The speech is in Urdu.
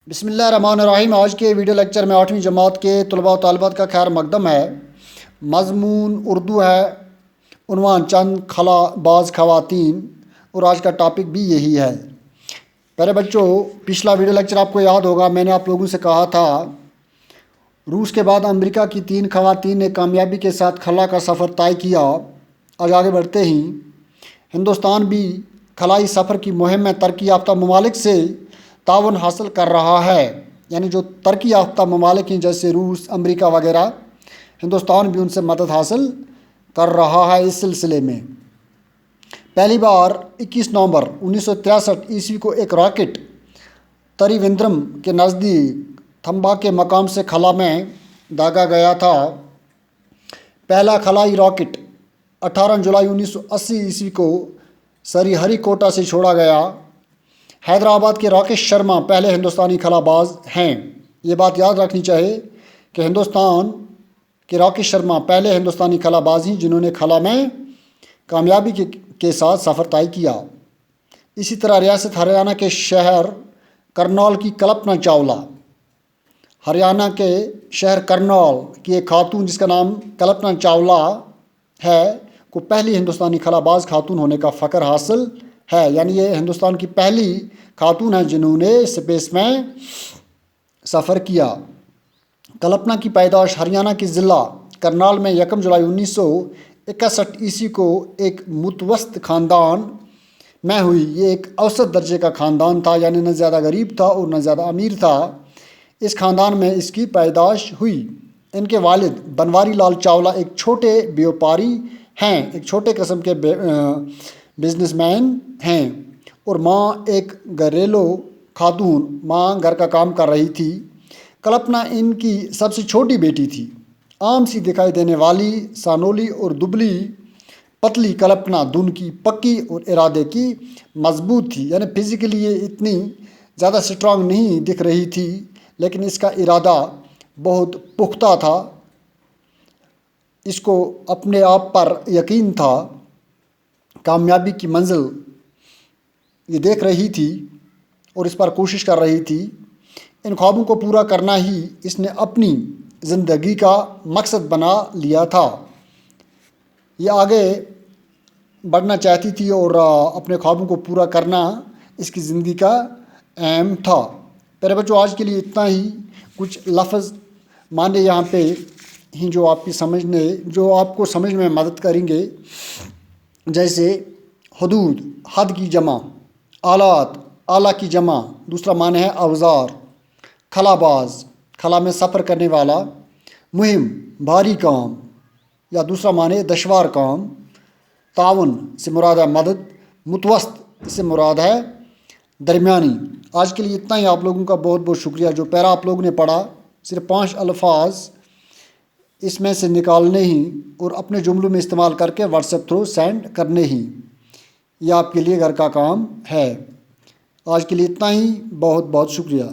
بسم اللہ الرحمن الرحیم۔ آج کے ویڈیو لیکچر میں 8ویں جماعت کے طلباء و طالبات کا خیر مقدم ہے۔ مضمون اردو ہے، عنوان چند باز خواتین، اور آج کا ٹاپک بھی یہی ہے۔ پہلے بچوں، پچھلا ویڈیو لیکچر آپ کو یاد ہوگا، میں نے آپ لوگوں سے کہا تھا روس کے بعد امریکہ کی 3 خواتین نے کامیابی کے ساتھ خلا کا سفر طے کیا۔ آج آگے بڑھتے ہی ہندوستان بھی خلائی سفر کی مہم میں ترقی یافتہ ممالک سے تعاون حاصل کر رہا ہے، یعنی جو ترقی یافتہ ممالک ہیں جیسے روس، امریکہ وغیرہ، ہندوستان بھی ان سے مدد حاصل کر رہا ہے اس سلسلے میں۔ پہلی بار 21 نومبر 1963 عیسوی کو ایک راکٹ تریویندرم کے نزدیک تھمبا کے مقام سے خلا میں داغا گیا تھا۔ پہلا خلائی راکٹ 18 جولائی 1980 عیسوی کو سری ہری کوٹا سے چھوڑا گیا۔ حیدرآباد کے راکیش شرما پہلے ہندوستانی خلا باز ہیں۔ یہ بات یاد رکھنی چاہیے کہ ہندوستان کے راکیش شرما پہلے ہندوستانی خلا باز ہیں جنہوں نے خلا میں کامیابی کے ساتھ سفر طے کیا۔ اسی طرح ریاست ہریانہ کے شہر کرنال کی کلپنا چاولہ، ہریانہ کے شہر کرنال کی ایک خاتون جس کا نام کلپنا چاولہ ہے، کو پہلی ہندوستانی خلا باز خاتون ہونے کا فخر حاصل ہے، یعنی یہ ہندوستان کی پہلی خاتون ہیں جنہوں نے اسپیس میں سفر کیا۔ کلپنا کی پیدائش ہریانہ کے ضلع کرنال میں 1 جولائی 1961 عیسوی کو ایک متوسط خاندان میں ہوئی۔ یہ ایک اوسط درجے کا خاندان تھا، یعنی نہ زیادہ غریب تھا اور نہ زیادہ امیر تھا۔ اس خاندان میں اس کی پیدائش ہوئی۔ ان کے والد بنواری لال چاولہ ایک چھوٹے بیوپاری ہیں، ایک چھوٹے قسم کے بزنس مین ہیں، اور ماں ایک گھریلو خاتون، ماں گھر کا کام کر رہی تھی۔ کلپنا ان کی سب سے چھوٹی بیٹی تھی۔ عام سی دکھائی دینے والی، سانولی اور دبلی پتلی کلپنا دن کی پکی اور ارادے کی مضبوط تھی، یعنی فزیکلی یہ اتنی زیادہ سٹرانگ نہیں دکھ رہی تھی، لیکن اس کا ارادہ بہت پختہ تھا۔ اس کو اپنے آپ پر یقین تھا، کامیابی کی منزل یہ دیکھ رہی تھی اور اس پر کوشش کر رہی تھی۔ ان خوابوں کو پورا کرنا ہی اس نے اپنی زندگی کا مقصد بنا لیا تھا۔ یہ آگے بڑھنا چاہتی تھی اور اپنے خوابوں کو پورا کرنا اس کی زندگی کا اہم تھا۔ پہلے بچوں، آج کے لیے اتنا ہی۔ کچھ لفظ معنی یہاں پہ ہیں جو آپ کو سمجھنے میں مدد کریں گے، جیسے حدود، حد کی جمع، آلات، آلہ کی جمع، دوسرا معنی ہے اوزار، خلا باز، خلا میں سفر کرنے والا، مہم، بھاری کام، یا دوسرا معنی دشوار کام، تعاون سے مراد ہے مدد، متوسط اس سے مراد ہے درمیانی۔ آج کے لیے اتنا ہی۔ آپ لوگوں کا بہت بہت شکریہ۔ جو پیرا آپ لوگوں نے پڑھا، صرف 5 الفاظ اس میں سے نکالنے ہی اور اپنے جملوں میں استعمال کر کے واٹس ایپ تھرو سینڈ کرنے ہی، یہ آپ کے لیے گھر کا کام ہے۔ آج کے لیے اتنا ہی۔ بہت بہت شکریہ۔